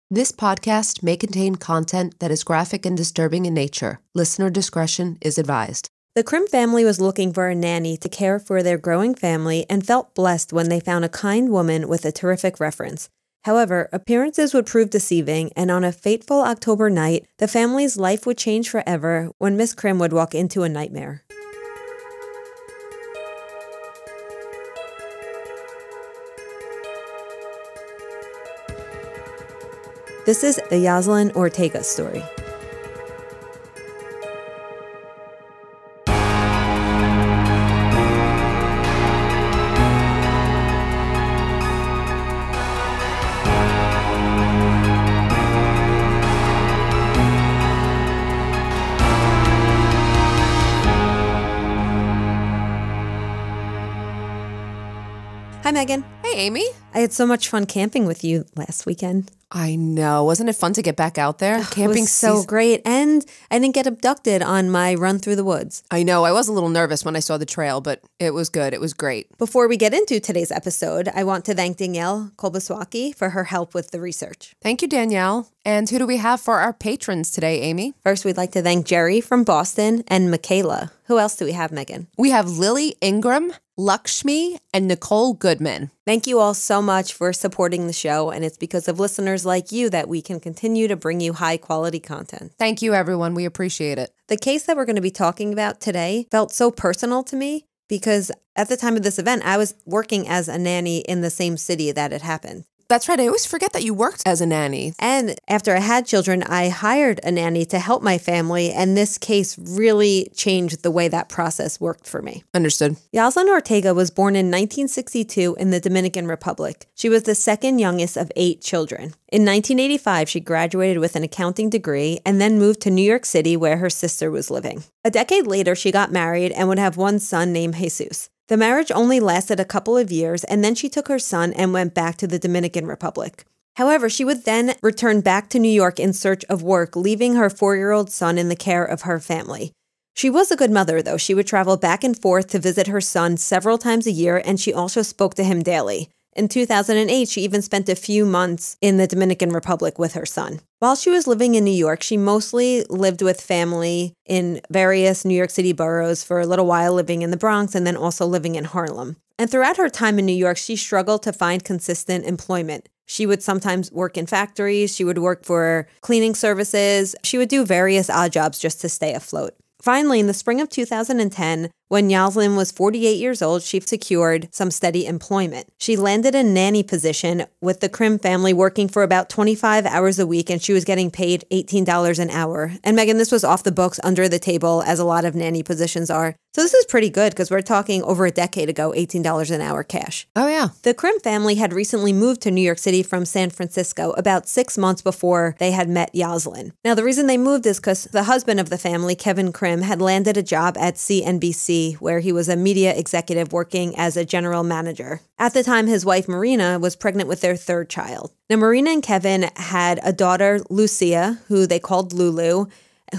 This podcast may contain content that is graphic and disturbing in nature. Listener discretion is advised. The Krim family was looking for a nanny to care for their growing family and felt blessed when they found a kind woman with a terrific reference. However, appearances would prove deceiving, and on a fateful October night, the family's life would change forever when Miss Krim would walk into a nightmare. This is the Yoselyn Ortega story. Hi, Megan. Hey, Amy. I had so much fun camping with you last weekend. I know. Wasn't it fun to get back out there? Camping was so great. And I didn't get abducted on my run through the woods. I know. I was a little nervous when I saw the trail, but it was good. It was great. Before we get into today's episode, I want to thank Danielle Kolbasowski for her help with the research. Thank you, Danielle. And who do we have for our patrons today, Amy? First, we'd like to thank Jerry from Boston and Michaela. Who else do we have, Megan? We have Lily Ingram, Lakshmi, and Nicole Goodman. Thank you all so much for supporting the show, and it's because of listeners like you that we can continue to bring you high-quality content. Thank you, everyone. We appreciate it. The case that we're going to be talking about today felt so personal to me because at the time of this event, I was working as a nanny in the same city that it happened. That's right. I always forget that you worked as a nanny. And after I had children, I hired a nanny to help my family, and this case really changed the way that process worked for me. Understood. Yoselyn Ortega was born in 1962 in the Dominican Republic. She was the second youngest of 8 children. In 1985, she graduated with an accounting degree and then moved to New York City where her sister was living. A decade later, she got married and would have one son named Jesus. The marriage only lasted a couple of years, and then she took her son and went back to the Dominican Republic. However, she would then return back to New York in search of work, leaving her 4-year-old son in the care of her family. She was a good mother, though. She would travel back and forth to visit her son several times a year, and she also spoke to him daily. In 2008, she even spent a few months in the Dominican Republic with her son. While she was living in New York, she mostly lived with family in various New York City boroughs for a little while, living in the Bronx and then also living in Harlem. And throughout her time in New York, she struggled to find consistent employment. She would sometimes work in factories, she would work for cleaning services, she would do various odd jobs just to stay afloat. Finally, in the spring of 2010, when Yoselyn was 48 years old, she secured some steady employment. She landed a nanny position with the Krim family, working for about 25 hours a week, and she was getting paid $18 an hour. And Megan, this was off the books, under the table, as a lot of nanny positions are. So this is pretty good because we're talking over a decade ago, $18 an hour cash. Oh, yeah. The Krim family had recently moved to New York City from San Francisco about 6 months before they had met Yoselyn. Now, the reason they moved is because the husband of the family, Kevin Krim, had landed a job at CNBC, where he was a media executive working as a general manager. At the time, his wife, Marina, was pregnant with their 3rd child. Now, Marina and Kevin had a daughter, Lucia, who they called Lulu,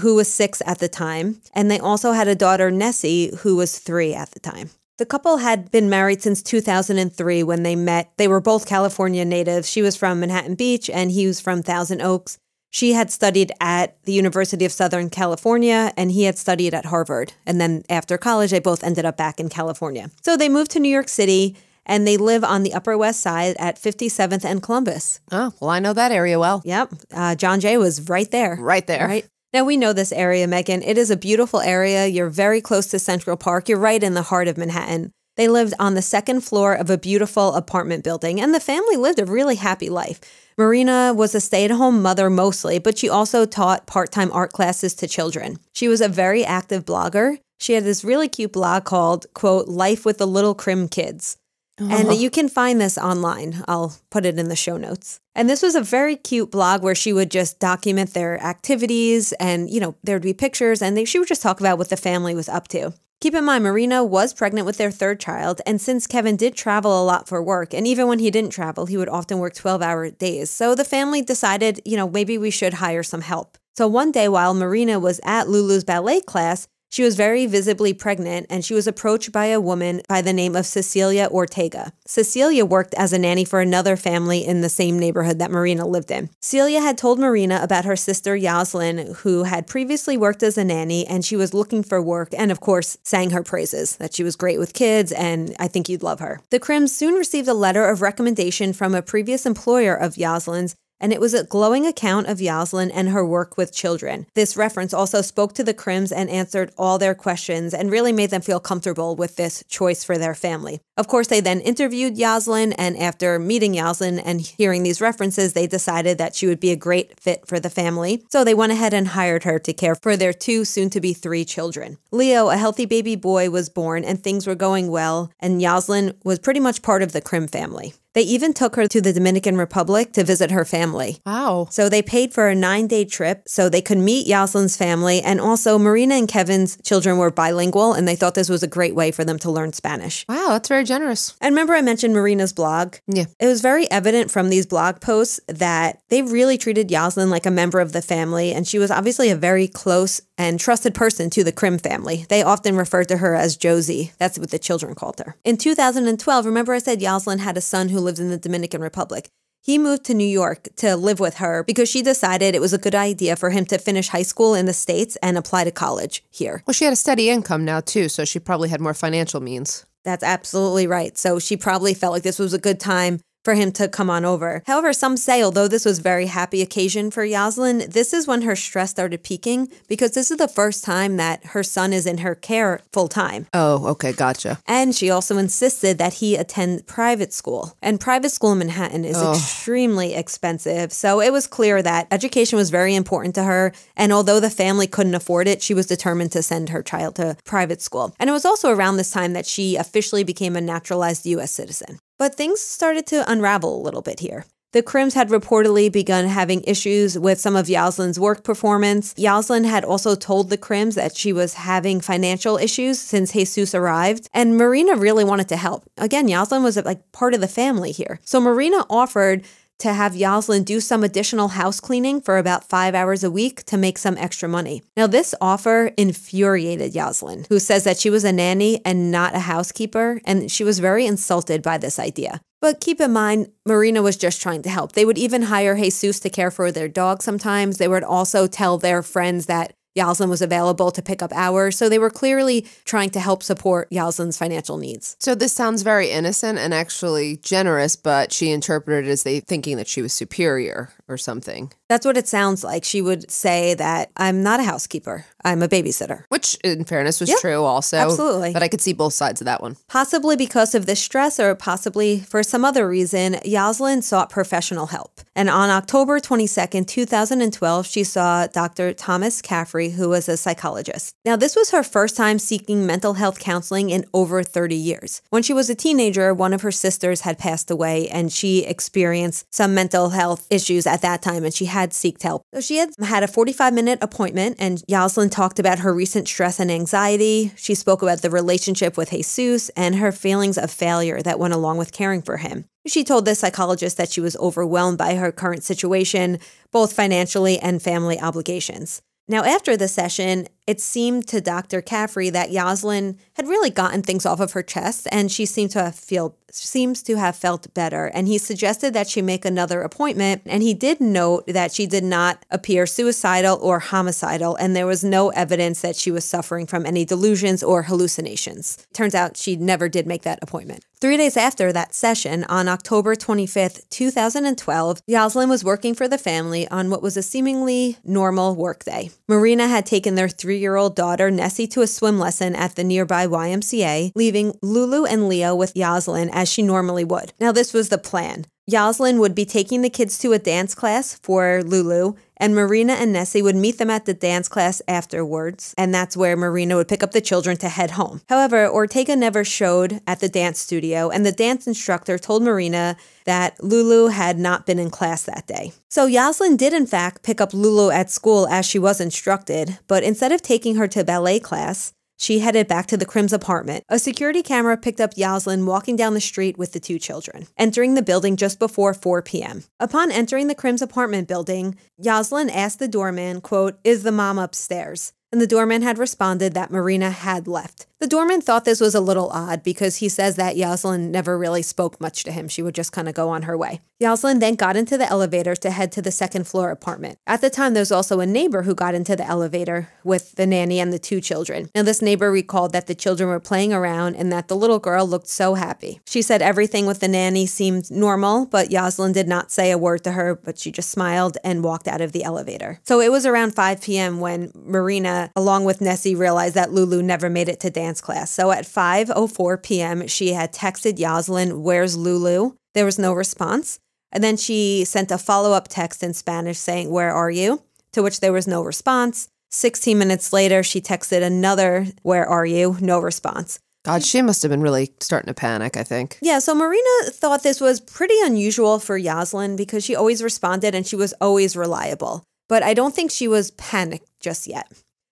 who was 6 at the time. And they also had a daughter, Nessie, who was 3 at the time. The couple had been married since 2003 when they met. They were both California natives. She was from Manhattan Beach and he was from Thousand Oaks. She had studied at the University of Southern California, and he had studied at Harvard. And then after college, they both ended up back in California. So they moved to New York City, and they live on the Upper West Side at 57th and Columbus. Oh, well, I know that area well. Yep. John Jay was right there. Right there. Right. Now, we know this area, Megan. It is a beautiful area. You're very close to Central Park. You're right in the heart of Manhattan. They lived on the 2nd floor of a beautiful apartment building, and the family lived a really happy life. Marina was a stay-at-home mother mostly, but she also taught part-time art classes to children. She was a very active blogger. She had this really cute blog called, quote, Life with the Little Krim Kids. And you can find this online. I'll put it in the show notes. And this was a very cute blog where she would just document their activities and, there'd be pictures and she would just talk about what the family was up to. Keep in mind, Marina was pregnant with their 3rd child, and since Kevin did travel a lot for work, and even when he didn't travel, he would often work 12-hour days. So the family decided, maybe we should hire some help. So one day while Marina was at Lulu's ballet class, She was very visibly pregnant, and she was approached by a woman by the name of Cecilia Ortega. Cecilia worked as a nanny for another family in the same neighborhood that Marina lived in. Celia had told Marina about her sister Yoselyn, who had previously worked as a nanny, and she was looking for work, and of course, sang her praises, that she was great with kids, and I think you'd love her. The Krims soon received a letter of recommendation from a previous employer of Yoselyn's, and it was a glowing account of Yoselyn and her work with children. This reference also spoke to the Krims and answered all their questions and really made them feel comfortable with this choice for their family. Of course, they then interviewed Yoselyn, and after meeting Yoselyn and hearing these references, they decided that she would be a great fit for the family. So they went ahead and hired her to care for their 2, soon-to-be 3 children. Leo, a healthy baby boy, was born, and things were going well, and Yoselyn was pretty much part of the Krim family. They even took her to the Dominican Republic to visit her family. Wow. So they paid for a 9-day trip so they could meet Yoselyn's family, and also Marina and Kevin's children were bilingual, and they thought this was a great way for them to learn Spanish. Wow, that's very generous. And remember I mentioned Marina's blog? Yeah. It was very evident from these blog posts that they really treated Yoselyn like a member of the family, and she was obviously a very close and trusted person to the Krim family. They often referred to her as Josie. That's what the children called her. In 2012, remember I said Yoselyn had a son who lived in the Dominican Republic. He moved to New York to live with her because she decided it was a good idea for him to finish high school in the States and apply to college here. Well, she had a steady income now, too, so she probably had more financial means. That's absolutely right. So she probably felt like this was a good time for him to come on over. However, some say, although this was a very happy occasion for Yoselyn, this is when her stress started peaking because this is the first time that her son is in her care full time. Oh, okay, gotcha. And she also insisted that he attend private school. And private school in Manhattan is extremely expensive. So it was clear that education was very important to her. And although the family couldn't afford it, she was determined to send her child to private school. And it was also around this time that she officially became a naturalized U.S. citizen. But things started to unravel a little bit here. The Krims had reportedly begun having issues with some of Yoselyn's work performance. Yoselyn had also told the Krims that she was having financial issues since Jesus arrived, and Marina really wanted to help. Again, Yoselyn was like part of the family here. So Marina offered to have Yoselyn do some additional house cleaning for about 5 hours a week to make some extra money. Now, this offer infuriated Yoselyn, who says that she was a nanny and not a housekeeper, and she was very insulted by this idea. But keep in mind, Marina was just trying to help. They would even hire Jesus to care for their dog sometimes. They would also tell their friends that Yoselyn was available to pick up hours, so they were clearly trying to help support Yoselyn's financial needs. So this sounds very innocent and actually generous, but she interpreted it as they thinking that she was superior or something. That's what it sounds like. She would say that I'm not a housekeeper, I'm a babysitter. Which, in fairness, was true also. Absolutely. But I could see both sides of that one. Possibly because of this stress or possibly for some other reason, Yoselyn sought professional help. And on October 22nd, 2012, she saw Dr. Thomas Caffrey, who was a psychologist. Now, this was her first time seeking mental health counseling in over 30 years. When she was a teenager, one of her sisters had passed away, and she experienced some mental health issues at that time, and she had sought help. So she had a 45-minute appointment, and Yoselyn talked about her recent stress and anxiety. She spoke about the relationship with Jesus and her feelings of failure that went along with caring for him. She told the psychologist that she was overwhelmed by her current situation, both financially and family obligations. Now, after the session, it seemed to Dr. Caffrey that Yoselyn had really gotten things off of her chest, and she seems to have felt better. And he suggested that she make another appointment, and he did note that she did not appear suicidal or homicidal, and there was no evidence that she was suffering from any delusions or hallucinations. Turns out she never did make that appointment. 3 days after that session, on October 25th, 2012, Yoselyn was working for the family on what was a seemingly normal workday. Marina had taken their 3-year-old daughter, Nessie, to a swim lesson at the nearby YMCA, leaving Lulu and Leo with Yoselyn as she normally would. Now, this was the plan. Yoselyn would be taking the kids to a dance class for Lulu, and Marina and Nessie would meet them at the dance class afterwards, and that's where Marina would pick up the children to head home. However, Ortega never showed at the dance studio, and the dance instructor told Marina that Lulu had not been in class that day. So Yoselyn did in fact pick up Lulu at school as she was instructed, but instead of taking her to ballet class, she headed back to the Krims' apartment. A security camera picked up Yoselyn walking down the street with the 2 children, entering the building just before 4 p.m. Upon entering the Krims' apartment building, Yoselyn asked the doorman, quote, "Is the mom upstairs?" and the doorman had responded that Marina had left. The doorman thought this was a little odd because he says that Yoselyn never really spoke much to him. She would just kind of go on her way. Yoselyn then got into the elevator to head to the second floor apartment. At the time, there was also a neighbor who got into the elevator with the nanny and the 2 children. Now, this neighbor recalled that the children were playing around and that the little girl looked so happy. She said everything with the nanny seemed normal, but Yoselyn did not say a word to her, but she just smiled and walked out of the elevator. So it was around 5 p.m. when Marina, along with Nessie, realized that Lulu never made it to dance class. So at 5:04 p.m., she had texted Yoselyn, "Where's Lulu?" There was no response. And then she sent a follow-up text in Spanish saying, "Where are you?" To which there was no response. 16 minutes later, she texted another, "Where are you?" No response. God, she must have been really starting to panic, I think. Yeah, so Marina thought this was pretty unusual for Yoselyn because she always responded and she was always reliable. But I don't think she was panicked just yet.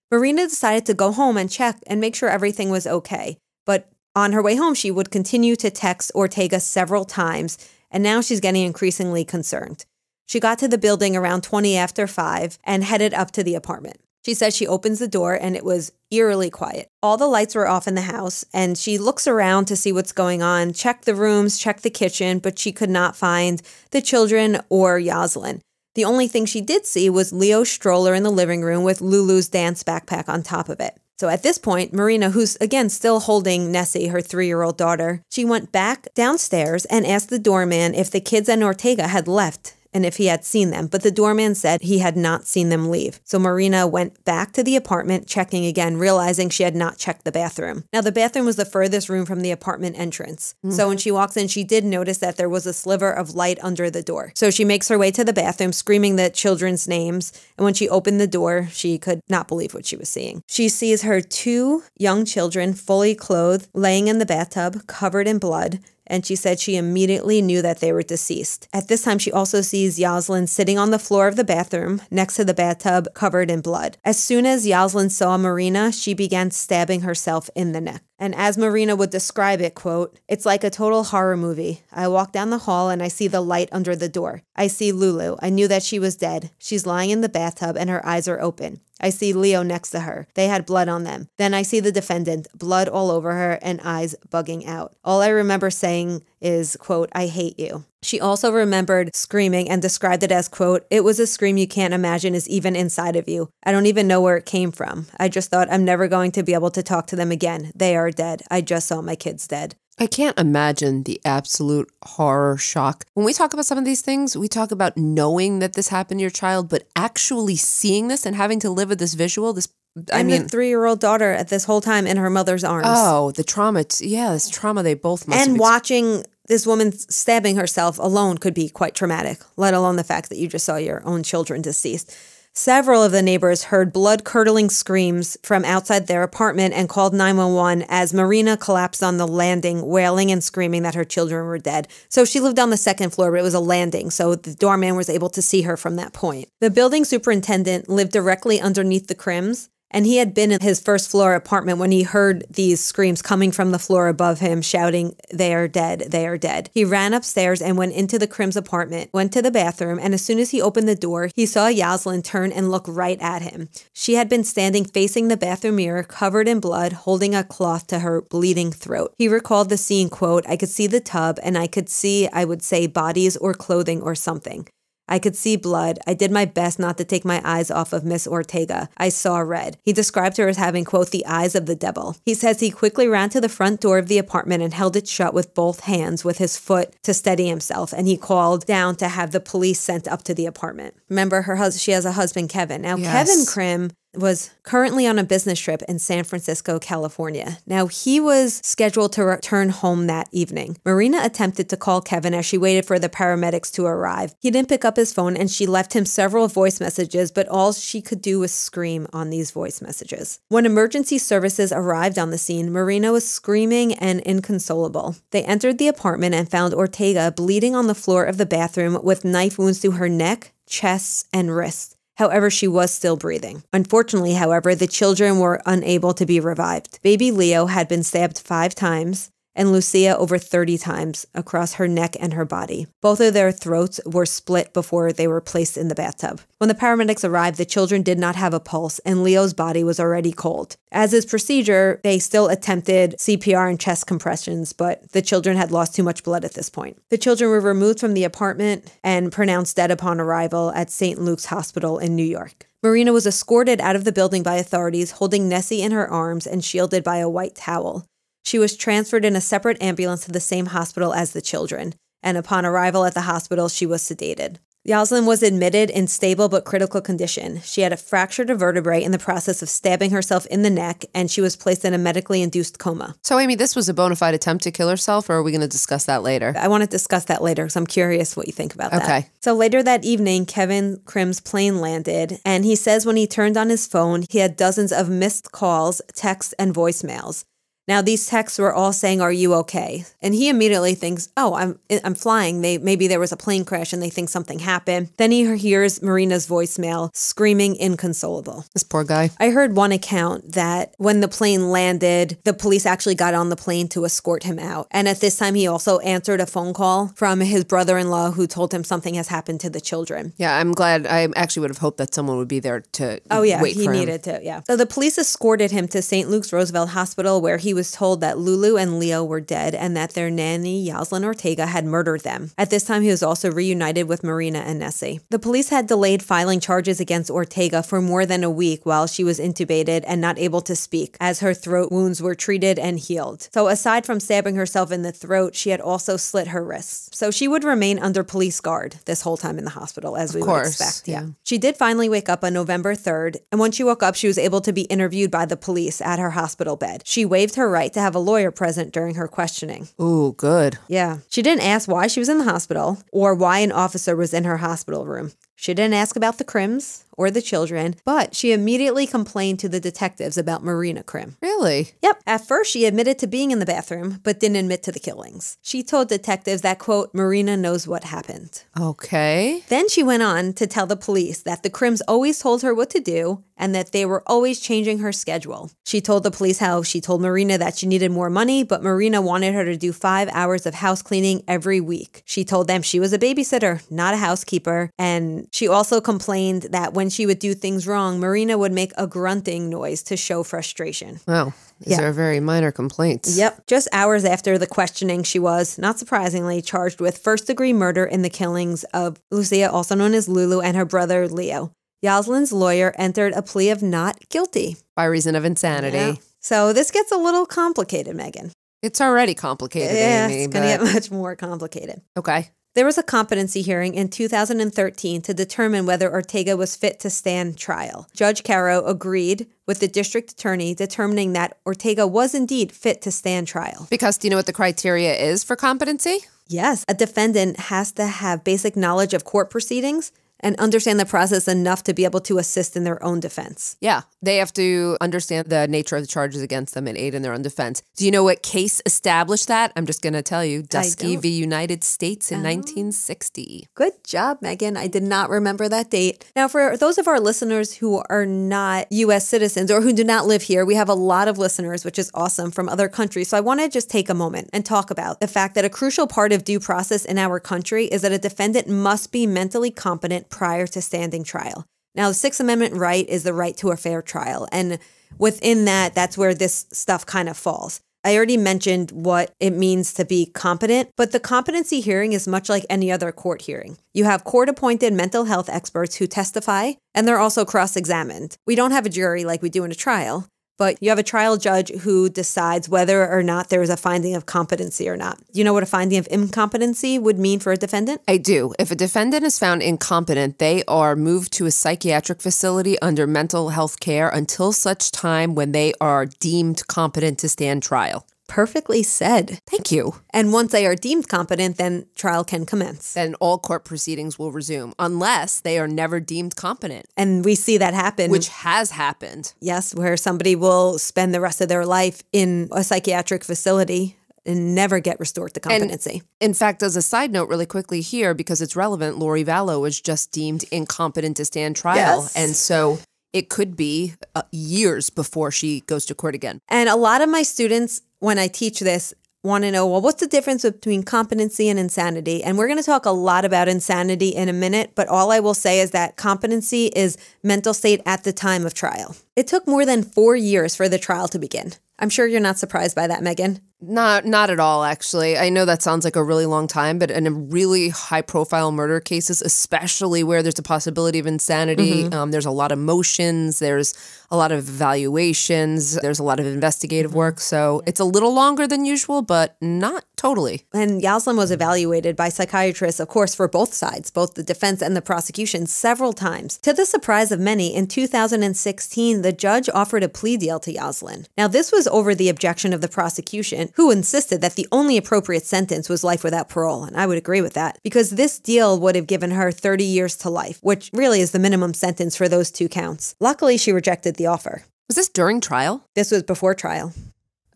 Marina decided to go home and check and make sure everything was okay. But on her way home, she would continue to text Ortega several times, and now she's getting increasingly concerned. She got to the building around 20 after 5 and headed up to the apartment. She says she opens the door and it was eerily quiet. All the lights were off in the house, and she looks around to see what's going on, checked the rooms, checked the kitchen, but she could not find the children or Yoselyn. The only thing she did see was Leo's stroller in the living room with Lulu's dance backpack on top of it. So at this point, Marina, who's again still holding Nessie, her 3-year-old daughter, she went back downstairs and asked the doorman if the kids and Ortega had left and if he had seen them, but the doorman said he had not seen them leave. So Marina went back to the apartment, checking again, realizing she had not checked the bathroom. Now, the bathroom was the furthest room from the apartment entrance. So when she walks in, she did notice that there was a sliver of light under the door. So she makes her way to the bathroom, screaming the children's names, and when she opened the door, she could not believe what she was seeing. She sees her 2 young children, fully clothed, laying in the bathtub, covered in blood, and she said she immediately knew that they were deceased. At this time, she also sees Yoselyn sitting on the floor of the bathroom next to the bathtub, covered in blood. As soon as Yoselyn saw Marina, she began stabbing herself in the neck. And as Marina would describe it, quote, "It's like a total horror movie. I walk down the hall and I see the light under the door. I see Lulu. I knew that she was dead. She's lying in the bathtub and her eyes are open. I see Leo next to her. They had blood on them. Then I see the defendant, blood all over her and eyes bugging out. All I remember saying is, quote, 'I hate you.'" She also remembered screaming and described it as, quote, "It was a scream you can't imagine is even inside of you. I don't even know where it came from. I just thought I'm never going to be able to talk to them again. They are dead. I just saw my kids dead." I can't imagine the absolute horror shock. When we talk about some of these things, we talk about knowing that this happened to your child, but actually seeing this and having to live with this visual, the 3-year-old daughter at this whole time in her mother's arms. Oh, the trauma. this trauma they both must have. And watching this woman stabbing herself alone could be quite traumatic, let alone the fact that you just saw your own children deceased. Several of the neighbors heard blood-curdling screams from outside their apartment and called 911 as Marina collapsed on the landing, wailing and screaming that her children were dead. So she lived on the second floor, but it was a landing, so the doorman was able to see her from that point. The building superintendent lived directly underneath the Krims, and he had been in his first floor apartment when he heard these screams coming from the floor above him, shouting, "They are dead, they are dead." He ran upstairs and went into the Krim's apartment, went to the bathroom, and as soon as he opened the door, he saw Yoselyn turn and look right at him. She had been standing facing the bathroom mirror, covered in blood, holding a cloth to her bleeding throat. He recalled the scene, quote, "I could see the tub, and I could see, I would say, bodies or clothing or something. I could see blood. I did my best not to take my eyes off of Miss Ortega. I saw red." He described her as having, quote, "the eyes of the devil." He says he quickly ran to the front door of the apartment and held it shut with both hands with his foot to steady himself, and he called down to have the police sent up to the apartment. Remember, she has a husband, Kevin. Now, Yes. Kevin Krim was currently on a business trip in San Francisco, California. Now, he was scheduled to return home that evening. Marina attempted to call Kevin as she waited for the paramedics to arrive. He didn't pick up his phone, and she left him several voice messages, but all she could do was scream on these voice messages. When emergency services arrived on the scene, Marina was screaming and inconsolable. They entered the apartment and found Ortega bleeding on the floor of the bathroom with knife wounds to her neck, chest, and wrists. However, she was still breathing. Unfortunately, however, the children were unable to be revived. Baby Leo had been stabbed 5 times, and Lucia over 30 times across her neck and her body. Both of their throats were split before they were placed in the bathtub. When the paramedics arrived, the children did not have a pulse, and Leo's body was already cold. As is procedure, they still attempted CPR and chest compressions, but the children had lost too much blood at this point. The children were removed from the apartment and pronounced dead upon arrival at St. Luke's Hospital in New York. Marina was escorted out of the building by authorities, holding Nessie in her arms and shielded by a white towel. She was transferred in a separate ambulance to the same hospital as the children, and upon arrival at the hospital, she was sedated. Yoselyn was admitted in stable but critical condition. She had a fractured vertebrae in the process of stabbing herself in the neck, and she was placed in a medically induced coma. So, Amy, this was a bona fide attempt to kill herself, or are we going to discuss that later? I want to discuss that later because I'm curious what you think about that. Okay. So later that evening, Krim's plane landed, and he says when he turned on his phone, he had dozens of missed calls, texts, and voicemails. Now, these texts were all saying, "Are you okay?" And he immediately thinks, "Oh, I'm flying. Maybe there was a plane crash and they think something happened." Then he hears Marina's voicemail screaming inconsolable. This poor guy. I heard one account that when the plane landed, the police actually got on the plane to escort him out. And at this time, he also answered a phone call from his brother-in-law who told him something has happened to the children. Yeah, I'm glad. I actually would have hoped that someone would be there to wait for him. Oh, yeah, he needed to, yeah. So the police escorted him to St. Luke's Roosevelt Hospital, where he was told that Lulu and Leo were dead and that their nanny, Yoselyn Ortega, had murdered them. At this time, he was also reunited with Marina and Nessie. The police had delayed filing charges against Ortega for more than a week while she was intubated and not able to speak, as her throat wounds were treated and healed. So aside from stabbing herself in the throat, she had also slit her wrists. So she would remain under police guard this whole time in the hospital, as we would expect. Yeah. She did finally wake up on November 3rd, and when she woke up, she was able to be interviewed by the police at her hospital bed. She waived her right to have a lawyer present during her questioning. Ooh, good. Yeah. She didn't ask why she was in the hospital or why an officer was in her hospital room. She didn't ask about the Krims or the children, but she immediately complained to the detectives about Marina Krim. Really? Yep. At first, she admitted to being in the bathroom, but didn't admit to the killings. She told detectives that, quote, Marina knows what happened. Okay. Then she went on to tell the police that the Krims always told her what to do and that they were always changing her schedule. She told the police how she told Marina that she needed more money, but Marina wanted her to do 5 hours of house cleaning every week. She told them she was a babysitter, not a housekeeper, and she also complained that when she would do things wrong, Marina would make a grunting noise to show frustration. Wow. These are very minor complaints. Yep. Just hours after the questioning, she was, not surprisingly, charged with first-degree murder in the killings of Lucia, also known as Lulu, and her brother, Leo. Yoselyn's lawyer entered a plea of not guilty. By reason of insanity. Yeah. So this gets a little complicated, Meghan. It's already complicated, Amy. It's going to get much more complicated. Okay. There was a competency hearing in 2013 to determine whether Ortega was fit to stand trial. Judge Caro agreed with the district attorney, determining that Ortega was indeed fit to stand trial. Because do you know what the criteria is for competency? Yes, a defendant has to have basic knowledge of court proceedings and understand the process enough to be able to assist in their own defense. Yeah, they have to understand the nature of the charges against them and aid in their own defense. Do you know what case established that? I'm just going to tell you. Dusky v. United States in 1960. Good job, Meghan. I did not remember that date. Now, for those of our listeners who are not U.S. citizens or who do not live here, we have a lot of listeners, which is awesome, from other countries. So I want to just take a moment and talk about the fact that a crucial part of due process in our country is that a defendant must be mentally competent prior to standing trial. Now, the Sixth Amendment right is the right to a fair trial. And within that, that's where this stuff kind of falls. I already mentioned what it means to be competent, but the competency hearing is much like any other court hearing. You have court-appointed mental health experts who testify, and they're also cross-examined. We don't have a jury like we do in a trial, but you have a trial judge who decides whether or not there is a finding of competency or not. Do you know what a finding of incompetency would mean for a defendant? I do. If a defendant is found incompetent, they are moved to a psychiatric facility under mental health care until such time when they are deemed competent to stand trial. Perfectly said. Thank you. And once they are deemed competent, then trial can commence. Then all court proceedings will resume, unless they are never deemed competent. And we see that happen. Which has happened. Yes, where somebody will spend the rest of their life in a psychiatric facility and never get restored to competency. And in fact, as a side note really quickly here, because it's relevant, Lori Vallow was just deemed incompetent to stand trial. Yes. And so it could be years before she goes to court again. And a lot of my students, when I teach this, want to know, well, what's the difference between competency and insanity? And we're going to talk a lot about insanity in a minute, but all I will say is that competency is mental state at the time of trial. It took more than 4 years for the trial to begin. I'm sure you're not surprised by that, Meghan. Not at all, actually. I know that sounds like a really long time, but in really high-profile murder cases, especially where there's a possibility of insanity, there's a lot of motions, there's a lot of evaluations, there's a lot of investigative work. So it's a little longer than usual, but not totally. And Yoselyn was evaluated by psychiatrists, of course, for both sides, both the defense and the prosecution, several times. To the surprise of many, in 2016, the judge offered a plea deal to Yoselyn. Now, this was over the objection of the prosecution, who insisted that the only appropriate sentence was life without parole. And I would agree with that, because this deal would have given her 30 years to life, which really is the minimum sentence for those 2 counts. Luckily, she rejected the offer. Was this during trial? This was before trial.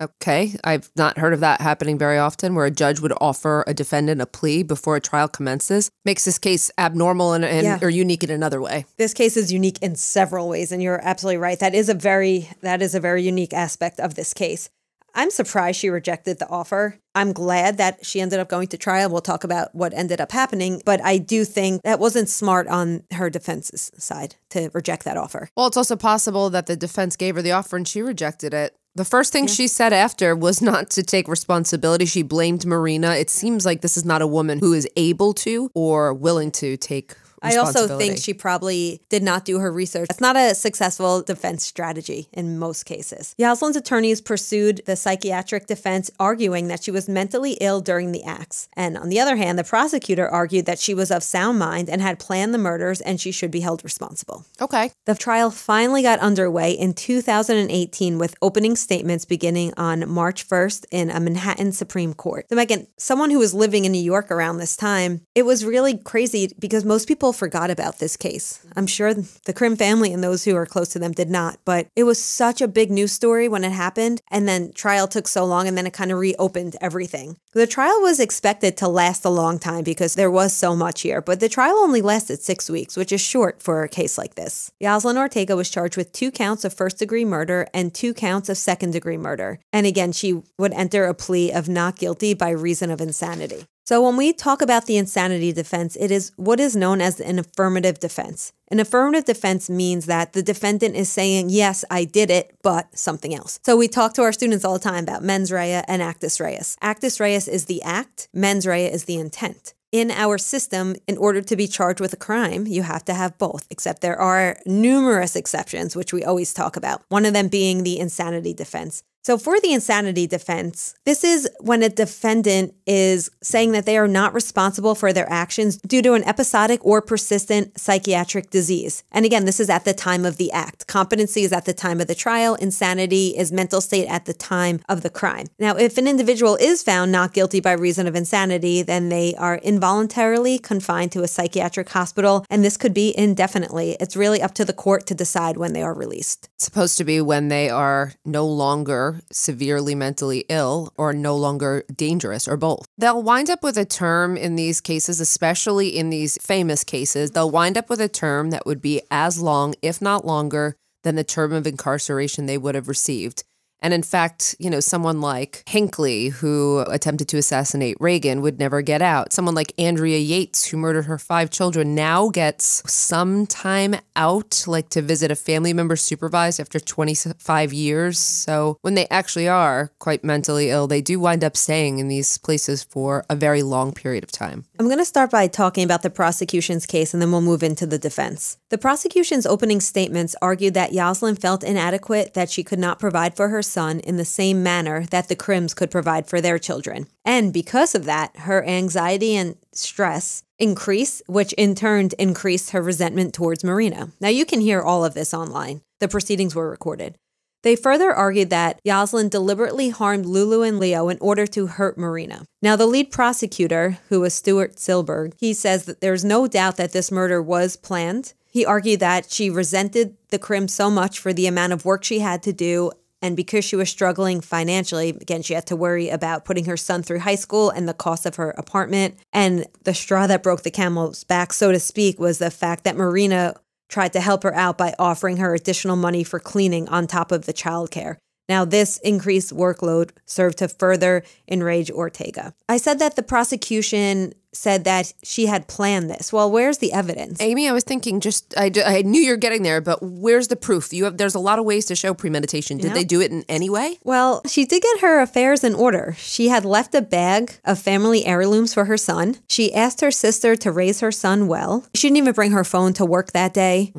Okay, I've not heard of that happening very often, where a judge would offer a defendant a plea before a trial commences. Makes this case abnormal or unique in another way. This case is unique in several ways, and you're absolutely right. That is a very unique aspect of this case. I'm surprised she rejected the offer. I'm glad that she ended up going to trial. We'll talk about what ended up happening, but I do think that wasn't smart on her defense's side to reject that offer. Well, it's also possible that the defense gave her the offer and she rejected it. The first thing she said after was not to take responsibility. She blamed Marina. It seems like this is not a woman who is able to or willing to take I also think she probably did not do her research. It's not a successful defense strategy in most cases. Yoselyn's attorneys pursued the psychiatric defense, arguing that she was mentally ill during the acts. And on the other hand, the prosecutor argued that she was of sound mind and had planned the murders and she should be held responsible. Okay. The trial finally got underway in 2018 with opening statements beginning on March 1st in a Manhattan Supreme Court. So Meghan, someone who was living in New York around this time, it was really crazy because most people forgot about this case. I'm sure the Krim family and those who are close to them did not, but it was such a big news story when it happened, and then trial took so long, and then it kind of reopened everything. The trial was expected to last a long time because there was so much here, but the trial only lasted 6 weeks, which is short for a case like this. Yoselyn Ortega was charged with 2 counts of first-degree murder and 2 counts of second-degree murder. And again, she would enter a plea of not guilty by reason of insanity. So when we talk about the insanity defense, it is what is known as an affirmative defense. An affirmative defense means that the defendant is saying, yes, I did it, but something else. So we talk to our students all the time about mens rea and actus reus. Actus reus is the act, mens rea is the intent. In our system, in order to be charged with a crime, you have to have both, except there are numerous exceptions, which we always talk about, one of them being the insanity defense. So for the insanity defense, this is when a defendant is saying that they are not responsible for their actions due to an episodic or persistent psychiatric disease. And again, this is at the time of the act. Competency is at the time of the trial. Insanity is mental state at the time of the crime. Now, if an individual is found not guilty by reason of insanity, then they are involuntarily confined to a psychiatric hospital, and this could be indefinitely. It's really up to the court to decide when they are released. It's supposed to be when they are no longer severely mentally ill or no longer dangerous, or both. They'll wind up with a term in these cases, especially in these famous cases, they'll wind up with a term that would be as long, if not longer, than the term of incarceration they would have received. And in fact, someone like Hinckley, who attempted to assassinate Reagan, would never get out. Someone like Andrea Yates, who murdered her 5 children, now gets some time out, like to visit a family member supervised after 25 years. So when they actually are quite mentally ill, they do wind up staying in these places for a very long period of time. I'm going to start by talking about the prosecution's case, and then we'll move into the defense. The prosecution's opening statements argued that Yoselyn felt inadequate, that she could not provide for her son in the same manner that the Krims could provide for their children. And because of that, her anxiety and stress increased, which in turn increased her resentment towards Marina. Now, you can hear all of this online. The proceedings were recorded. They further argued that Yoselyn deliberately harmed Lulu and Leo in order to hurt Marina. Now, the lead prosecutor, who was Stuart Silberg, he says that there's no doubt that this murder was planned. He argued that she resented the Krims so much for the amount of work she had to do, and because she was struggling financially, again, she had to worry about putting her son through high school and the cost of her apartment. And the straw that broke the camel's back, so to speak, was the fact that Marina tried to help her out by offering her additional money for cleaning on top of the childcare. Now, this increased workload served to further enrage Ortega. I said that the prosecution said that she had planned this. Well, where's the evidence? Amy, I was thinking I knew you're getting there, but where's the proof? There's a lot of ways to show premeditation. Did they do it in any way? Well, she did get her affairs in order. She had left a bag of family heirlooms for her son. She asked her sister to raise her son well. She didn't even bring her phone to work that day.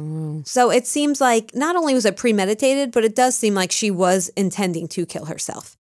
So it seems like not only was it premeditated, but it does seem like she was intending to kill herself.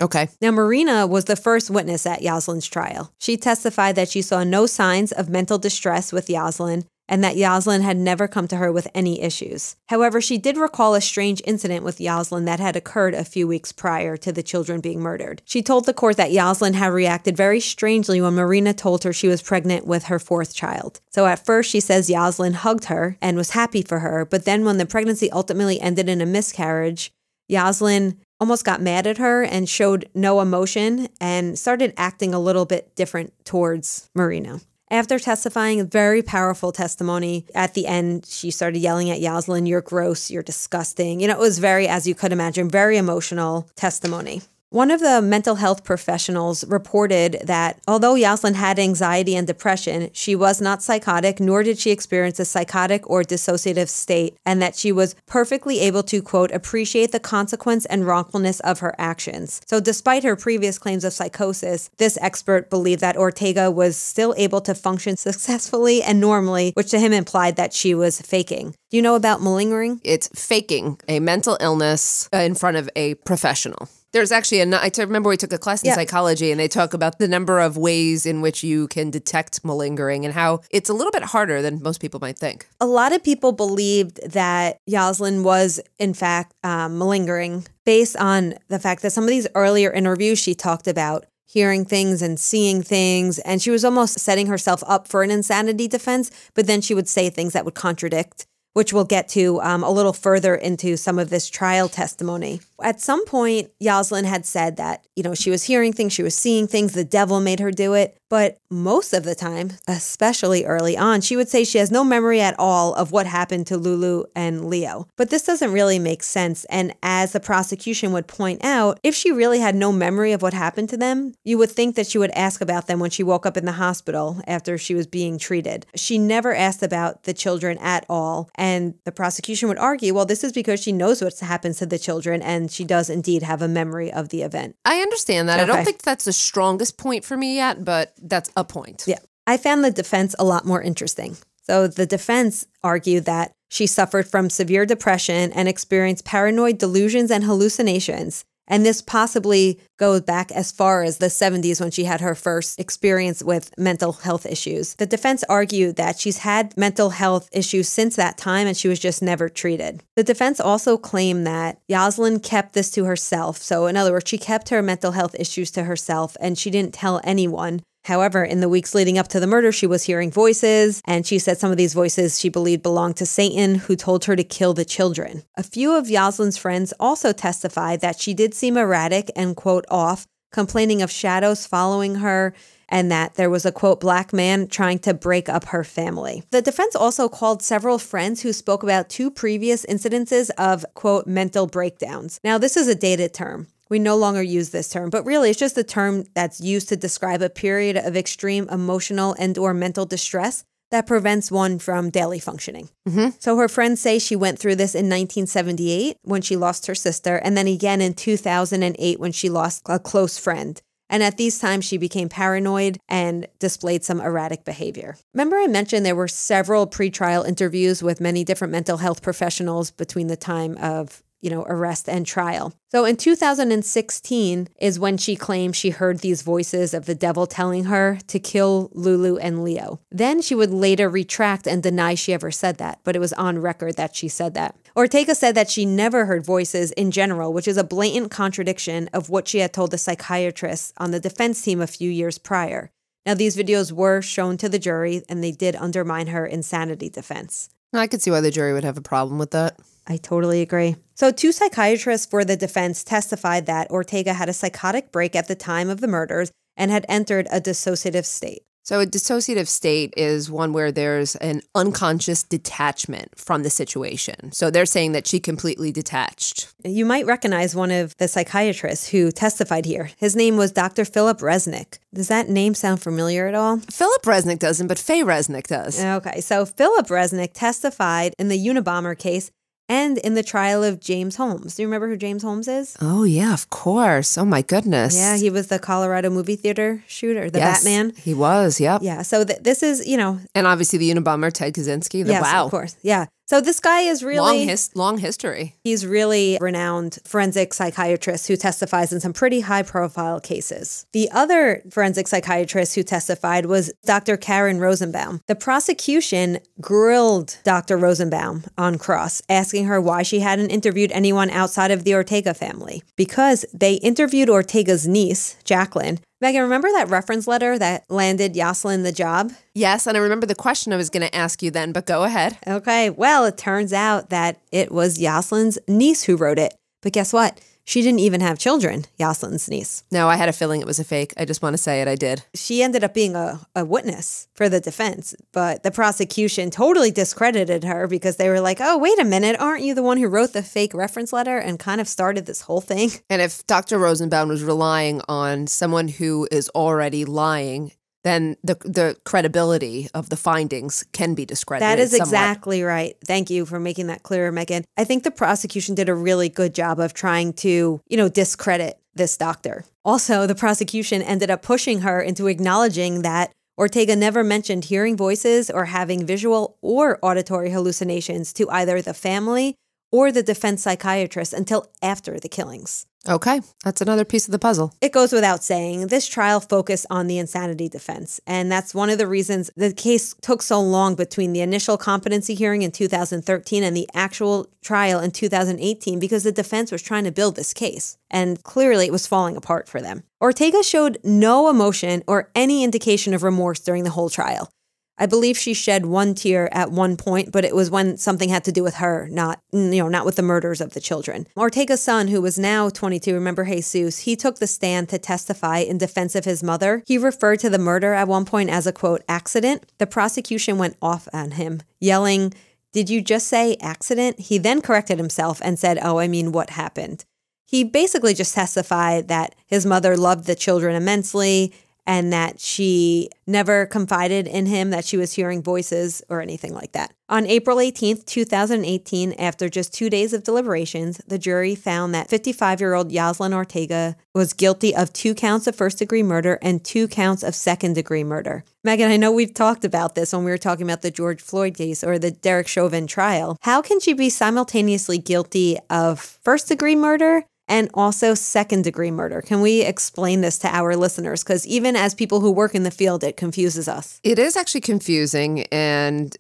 Okay. Now, Marina was the first witness at Yoselyn's trial. She testified that she saw no signs of mental distress with Yoselyn and that Yoselyn had never come to her with any issues. However, she did recall a strange incident with Yoselyn that had occurred a few weeks prior to the children being murdered. She told the court that Yoselyn had reacted very strangely when Marina told her she was pregnant with her fourth child. So at first, she says Yoselyn hugged her and was happy for her, but then when the pregnancy ultimately ended in a miscarriage, Yoselyn almost got mad at her and showed no emotion and started acting a little bit different towards Marina. After testifying, a very powerful testimony, at the end, she started yelling at Yoselyn, "You're gross, you're disgusting." It was very, as you could imagine, very emotional testimony. One of the mental health professionals reported that although Yoselyn had anxiety and depression, she was not psychotic, nor did she experience a psychotic or dissociative state, and that she was perfectly able to, quote, appreciate the consequence and wrongfulness of her actions. So despite her previous claims of psychosis, this expert believed that Ortega was still able to function successfully and normally, which to him implied that she was faking. Do you know about malingering? It's faking a mental illness in front of a professional. There's actually I remember we took a class in psychology and they talk about the number of ways in which you can detect malingering and how it's a little bit harder than most people might think. A lot of people believed that Yoselyn was, in fact, malingering based on the fact that some of these earlier interviews she talked about hearing things and seeing things, and she was almost setting herself up for an insanity defense, but then she would say things that would contradict, which we'll get to a little further into some of this trial testimony. At some point, Yoselyn had said that, she was hearing things, she was seeing things, the devil made her do it. But most of the time, especially early on, she would say she has no memory at all of what happened to Lulu and Leo. But this doesn't really make sense. And as the prosecution would point out, if she really had no memory of what happened to them, you would think that she would ask about them when she woke up in the hospital after she was being treated. She never asked about the children at all. And the prosecution would argue, well, this is because she knows what happens to the children and she does indeed have a memory of the event. I understand that. Okay. I don't think that's the strongest point for me yet, but that's a point. Yeah. I found the defense a lot more interesting. So the defense argued that she suffered from severe depression and experienced paranoid delusions and hallucinations. And this possibly goes back as far as the 70s when she had her first experience with mental health issues. The defense argued that she's had mental health issues since that time and she was just never treated. The defense also claimed that Yoselyn kept this to herself. So in other words, she kept her mental health issues to herself and she didn't tell anyone. However, in the weeks leading up to the murder, she was hearing voices, and she said some of these voices she believed belonged to Satan, who told her to kill the children. A few of Yoselyn's friends also testified that she did seem erratic and, quote, off, complaining of shadows following her, and that there was a, quote, black man trying to break up her family. The defense also called several friends who spoke about 2 previous incidences of, quote, mental breakdowns. Now, this is a dated term. We no longer use this term, but really it's just a term that's used to describe a period of extreme emotional and or mental distress that prevents one from daily functioning. So her friends say she went through this in 1978 when she lost her sister, and then again in 2008 when she lost a close friend. And at these times, she became paranoid and displayed some erratic behavior. Remember I mentioned there were several pretrial interviews with many different mental health professionals between the time of arrest and trial. So in 2016 is when she claimed she heard these voices of the devil telling her to kill Lulu and Leo. Then she would later retract and deny she ever said that, but it was on record that she said that. Ortega said that she never heard voices in general, which is a blatant contradiction of what she had told the psychiatrist on the defense team a few years prior. Now, these videos were shown to the jury, and they did undermine her insanity defense. I could see why the jury would have a problem with that. I totally agree. So 2 psychiatrists for the defense testified that Ortega had a psychotic break at the time of the murders and had entered a dissociative state. So a dissociative state is one where there's an unconscious detachment from the situation. So they're saying that she completely detached. You might recognize one of the psychiatrists who testified here. His name was Dr. Philip Resnick. Does that name sound familiar at all? Philip Resnick doesn't, but Faye Resnick does. Okay, so Philip Resnick testified in the Unabomber case and in the trial of James Holmes. Do you remember who James Holmes is? Oh, yeah, of course. Oh, my goodness. Yeah, he was the Colorado movie theater shooter, the Yes, Batman. He was, yep. Yeah, so this is, And obviously the Unabomber, Ted Kaczynski. yes, Wow. of course. Yeah. So this guy is really... Long history. He's really renowned forensic psychiatrist who testifies in some pretty high-profile cases. The other forensic psychiatrist who testified was Dr. Karen Rosenbaum. The prosecution grilled Dr. Rosenbaum on cross, asking her why she hadn't interviewed anyone outside of the Ortega family. Because they interviewed Ortega's niece, Jacqueline. Meghan, remember that reference letter that landed Yoselyn the job? Yes, and I remember the question I was going to ask you then, but go ahead. Okay, well, it turns out that it was Yoselyn's niece who wrote it. But guess what? She didn't even have children, Yoselyn's niece. No, I had a feeling it was a fake. I just want to say it. I did. She ended up being a witness for the defense, but the prosecution totally discredited her because they were like, oh, wait a minute, aren't you the one who wrote the fake reference letter and kind of started this whole thing? And if Dr. Rosenbaum was relying on someone who is already lying, then the credibility of the findings can be discredited. That is somewhat. exactly right. Thank you for making that clearer, Meghan. I think the prosecution did a really good job of trying to, discredit this doctor. Also, the prosecution ended up pushing her into acknowledging that Ortega never mentioned hearing voices or having visual or auditory hallucinations to either the family or the defense psychiatrist until after the killings. Okay, that's another piece of the puzzle. It goes without saying, this trial focused on the insanity defense, and that's one of the reasons the case took so long between the initial competency hearing in 2013 and the actual trial in 2018, because the defense was trying to build this case, and clearly it was falling apart for them. Ortega showed no emotion or any indication of remorse during the whole trial. I believe she shed one tear at one point, but it was when something had to do with her, not with the murders of the children. Ortega's son, who was now 22, remember Jesus, he took the stand to testify in defense of his mother. He referred to the murder at one point as a, quote, accident. The prosecution went off on him, yelling, "Did you just say accident?" He then corrected himself and said, "Oh, I mean, what happened?" He basically just testified that his mother loved the children immensely, and that she never confided in him that she was hearing voices or anything like that. On April 18th, 2018, after just 2 days of deliberations, the jury found that 55-year-old Yoselyn Ortega was guilty of 2 counts of first-degree murder and 2 counts of second-degree murder. Meghan, I know we've talked about this when we were talking about the George Floyd case or the Derek Chauvin trial. How can she be simultaneously guilty of first-degree murder and also second-degree murder? Can we explain this to our listeners? Because even as people who work in the field, it confuses us. It is actually confusing, and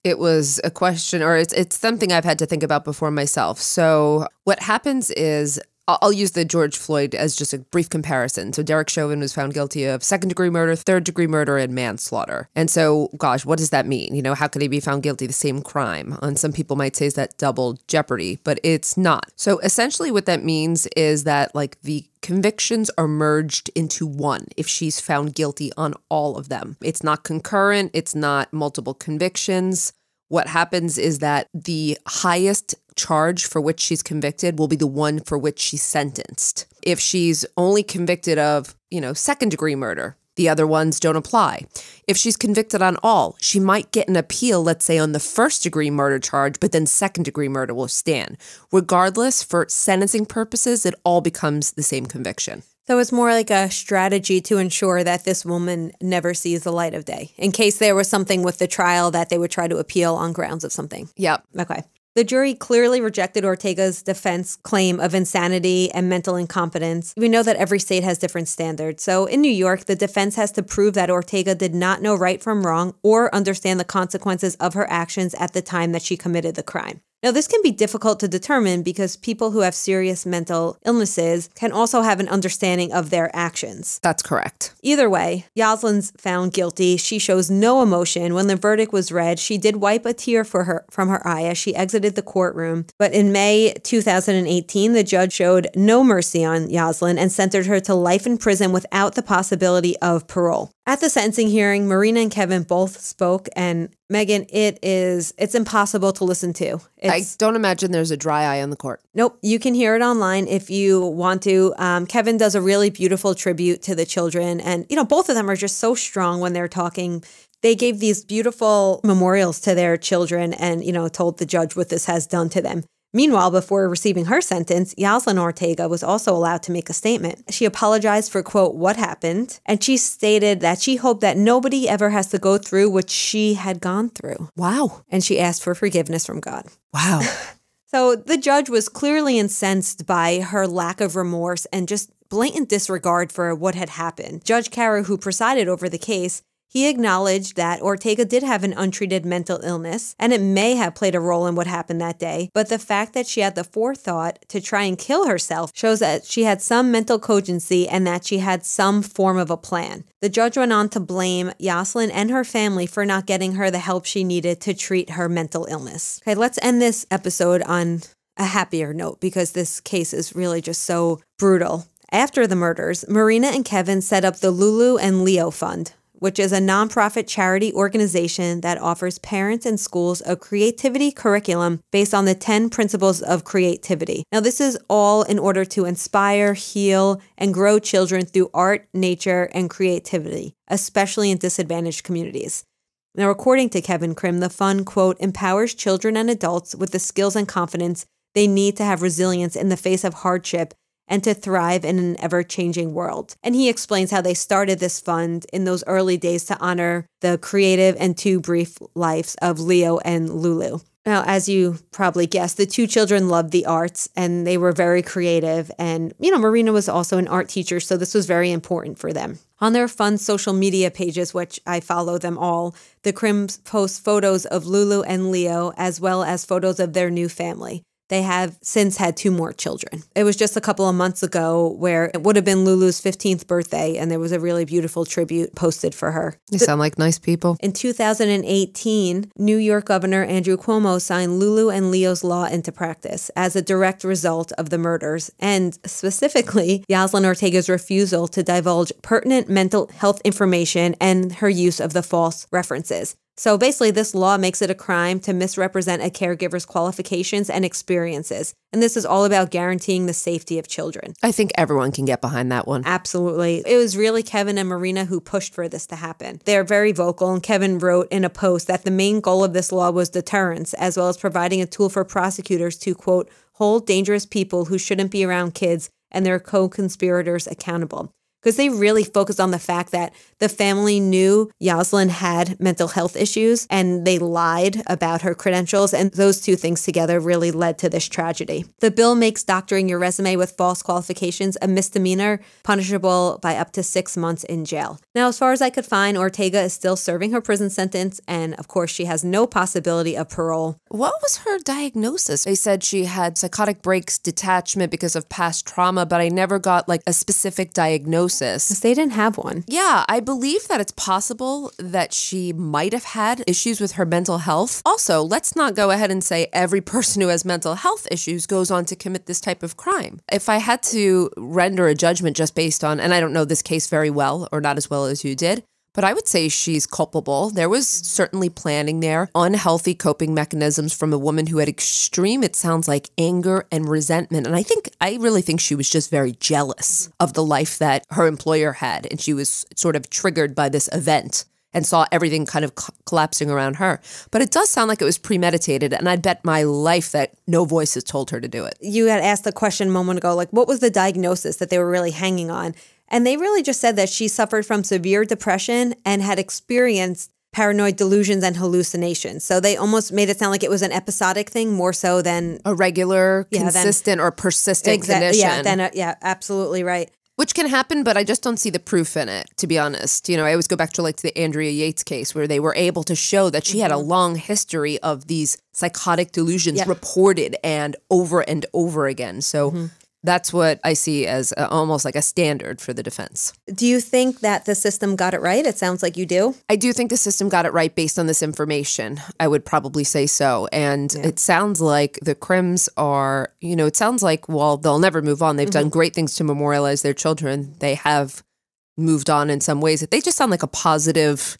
it was a question, or it's something I've had to think about before myself. So what happens is, I'll use the George Floyd as just a brief comparison. So Derek Chauvin was found guilty of second-degree murder, third-degree murder, and manslaughter. And so, gosh, what does that mean? How could he be found guilty of the same crime? And some people might say is that double jeopardy, but it's not. So essentially what that means is that the convictions are merged into one if she's found guilty on all of them. It's not concurrent. It's not multiple convictions. What happens is that the highest charge for which she's convicted will be the one for which she's sentenced. If she's only convicted of, second-degree murder, the other ones don't apply. If she's convicted on all, she might get an appeal, let's say, on the first-degree murder charge, but then second-degree murder will stand. Regardless, for sentencing purposes, it all becomes the same conviction. So it's more like a strategy to ensure that this woman never sees the light of day, in case there was something with the trial that they would try to appeal on grounds of something. Yep. Okay. The jury clearly rejected Ortega's defense claim of insanity and mental incompetence. We know that every state has different standards. So in New York, the defense has to prove that Ortega did not know right from wrong or understand the consequences of her actions at the time that she committed the crime. Now, this can be difficult to determine because people who have serious mental illnesses can also have an understanding of their actions. That's correct. Either way, Yoselyn's found guilty. She shows no emotion. When the verdict was read, she did wipe a tear from her eye as she exited the courtroom. But in May 2018, the judge showed no mercy on Yoselyn and sentenced her to life in prison without the possibility of parole. At the sentencing hearing, Marina and Kevin both spoke, and Meghan, it's impossible to listen to. I don't imagine there's a dry eye on the court. Nope. You can hear it online if you want to. Kevin does a really beautiful tribute to the children, and, both of them are just so strong when they're talking. They gave these beautiful memorials to their children and, told the judge what this has done to them. Meanwhile, before receiving her sentence, Yoselyn Ortega was also allowed to make a statement. She apologized for, quote, what happened, and she stated that she hoped that nobody ever has to go through what she had gone through. Wow. And she asked for forgiveness from God. Wow. So the judge was clearly incensed by her lack of remorse and just blatant disregard for what had happened. Judge Carroll, who presided over the case, he acknowledged that Ortega did have an untreated mental illness, and it may have played a role in what happened that day, but the fact that she had the forethought to try and kill herself shows that she had some mental cogency and that she had some form of a plan. The judge went on to blame Yoselyn and her family for not getting her the help she needed to treat her mental illness. Okay, let's end this episode on a happier note because this case is really just so brutal. After the murders, Marina and Kevin set up the Lulu and Leo Fund, which is a nonprofit charity organization that offers parents and schools a creativity curriculum based on the 10 principles of creativity. Now, this is all in order to inspire, heal, and grow children through art, nature, and creativity, especially in disadvantaged communities. Now, according to Kevin Krim, the fund, quote, empowers children and adults with the skills and confidence they need to have resilience in the face of hardship and to thrive in an ever-changing world. And he explains how they started this fund in those early days to honor the creative and too brief lives of Leo and Lulu. Now, as you probably guessed, the two children loved the arts and they were very creative. And, Marina was also an art teacher, so this was very important for them. On their fund's social media pages, which I follow them all, the Krims post photos of Lulu and Leo, as well as photos of their new family. They have since had 2 more children. It was just a couple of months ago where it would have been Lulu's 15th birthday, and there was a really beautiful tribute posted for her. They sound like nice people. In 2018, New York Governor Andrew Cuomo signed Lulu and Leo's law into practice as a direct result of the murders, and specifically, Yoselyn Ortega's refusal to divulge pertinent mental health information and her use of the false references. So basically, this law makes it a crime to misrepresent a caregiver's qualifications and experiences. And this is all about guaranteeing the safety of children. I think everyone can get behind that one. Absolutely. It was really Kevin and Marina who pushed for this to happen. They're very vocal, and Kevin wrote in a post that the main goal of this law was deterrence, as well as providing a tool for prosecutors to, quote, hold dangerous people who shouldn't be around kids and their co-conspirators accountable. Because they really focused on the fact that the family knew Yoselyn had mental health issues and they lied about her credentials, and those two things together really led to this tragedy. The bill makes doctoring your resume with false qualifications a misdemeanor, punishable by up to 6 months in jail. Now, as far as I could find, Ortega is still serving her prison sentence, and of course, she has no possibility of parole. What was her diagnosis? They said she had psychotic breaks, detachment because of past trauma, but I never got a specific diagnosis. Because they didn't have one. Yeah, I believe that it's possible that she might have had issues with her mental health. Also, let's not go ahead and say every person who has mental health issues goes on to commit this type of crime. If I had to render a judgment just based on, and I don't know this case very well, or not as well as you did, but I would say she's culpable. There was certainly planning there, unhealthy coping mechanisms from a woman who had extreme, it sounds like, anger and resentment. And I really think she was just very jealous of the life that her employer had. And she was sort of triggered by this event and saw everything kind of collapsing around her. But it does sound like it was premeditated, and I'd bet my life that no voices told her to do it. You had asked the question a moment ago, what was the diagnosis that they were really hanging on? And they really just said that she suffered from severe depression and had experienced paranoid delusions and hallucinations. So they almost made it sound like it was an episodic thing more so than a regular, consistent, or persistent condition. Yeah, absolutely right. Which can happen, but I just don't see the proof in it, to be honest. I always go back to the Andrea Yates case where they were able to show that she had a long history of these psychotic delusions reported and over again. So that's what I see as almost like a standard for the defense. Do you think that the system got it right? It sounds like you do. I do think the system got it right based on this information. I would probably say so. And it sounds like the Krims are, it sounds like, while they'll never move on, they've done great things to memorialize their children. They have moved on in some ways. They just sound like a positive.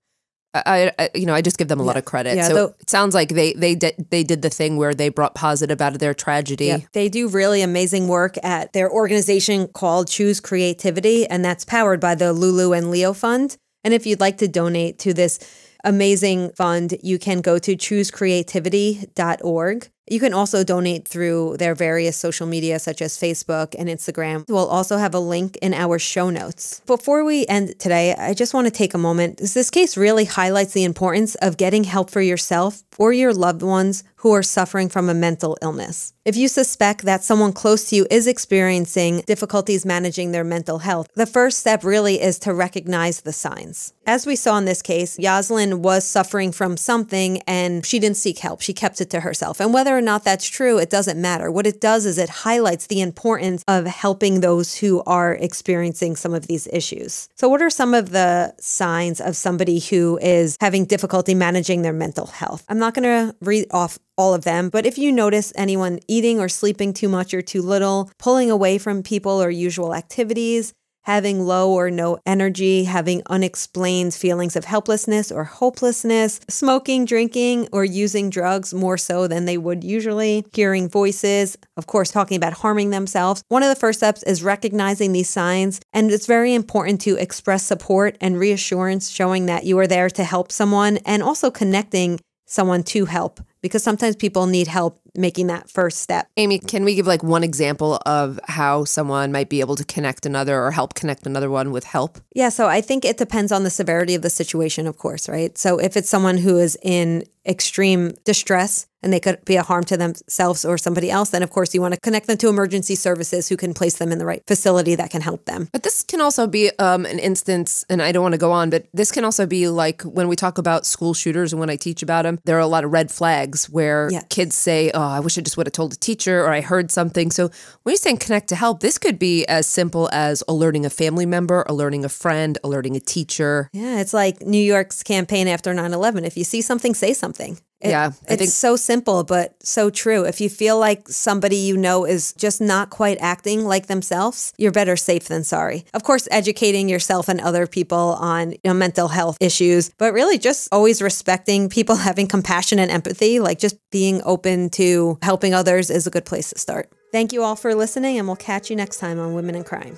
I just give them a lot of credit. Yeah, so it sounds like they did the thing where they brought positive out of their tragedy. Yeah, they do really amazing work at their organization called Choose Creativity, and that's powered by the Lulu and Leo Fund. And if you'd like to donate to this amazing fund, you can go to choosecreativity.org. You can also donate through their various social media, such as Facebook and Instagram. We'll also have a link in our show notes. Before we end today, I just want to take a moment. This case really highlights the importance of getting help for yourself or your loved ones who are suffering from a mental illness. If you suspect that someone close to you is experiencing difficulties managing their mental health, the first step really is to recognize the signs. As we saw in this case, Yoselyn was suffering from something and she didn't seek help. She kept it to herself. And whether or not that's true, it doesn't matter. What it does is it highlights the importance of helping those who are experiencing some of these issues. So what are some of the signs of somebody who is having difficulty managing their mental health? I'm not going to read off all of them, but if you notice anyone eating or sleeping too much or too little, pulling away from people or usual activities, having low or no energy, having unexplained feelings of helplessness or hopelessness, smoking, drinking, or using drugs more so than they would usually, hearing voices, of course, talking about harming themselves. One of the first steps is recognizing these signs, and it's very important to express support and reassurance, showing that you are there to help someone and also connecting someone to help, because sometimes people need help making that first step. Amy, can we give like one example of how someone might be able to connect another or help connect another one with help? Yeah, so I think it depends on the severity of the situation, of course, right? So if it's someone who is in extreme distress and they could be a harm to themselves or somebody else, then of course you want to connect them to emergency services who can place them in the right facility that can help them. But this can also be an instance, and I don't want to go on, but this can also be like when we talk about school shooters and when I teach about them, there are a lot of red flags where kids say, oh, I wish I just would have told a teacher, or I heard something. So when you're saying connect to help, this could be as simple as alerting a family member, alerting a friend, alerting a teacher. Yeah, it's like New York's campaign after 9/11. If you see something, say something. It's so simple, but so true. If you feel like somebody you know is just not quite acting like themselves, you're better safe than sorry. Of course, educating yourself and other people on mental health issues, but really just always respecting people, having compassion and empathy, like just being open to helping others is a good place to start. Thank you all for listening, and we'll catch you next time on Women in Crime.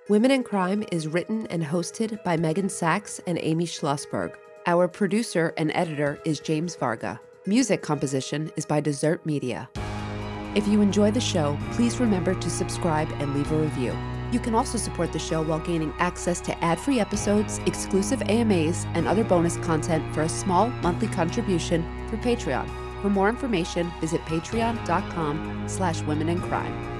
Women in Crime is written and hosted by Meghan Sachs and Amy Shlosberg. Our producer and editor is James Varga. Music composition is by Desert Media. If you enjoy the show, please remember to subscribe and leave a review. You can also support the show while gaining access to ad-free episodes, exclusive AMAs, and other bonus content for a small monthly contribution through Patreon. For more information, visit patreon.com/womenincrime.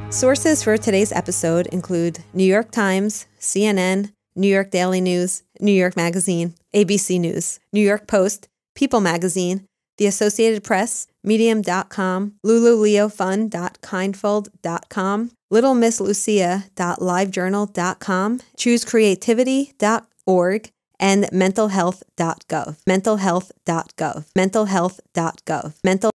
Sources for today's episode include New York Times, CNN, New York Daily News, New York Magazine, ABC News, New York Post, People Magazine, The Associated Press, Medium.com, lululeofund.kindfold.com, littlemisslucia.livejournal.com, choosecreativity.org, and mentalhealth.gov. Mentalhealth.gov. Mentalhealth.gov.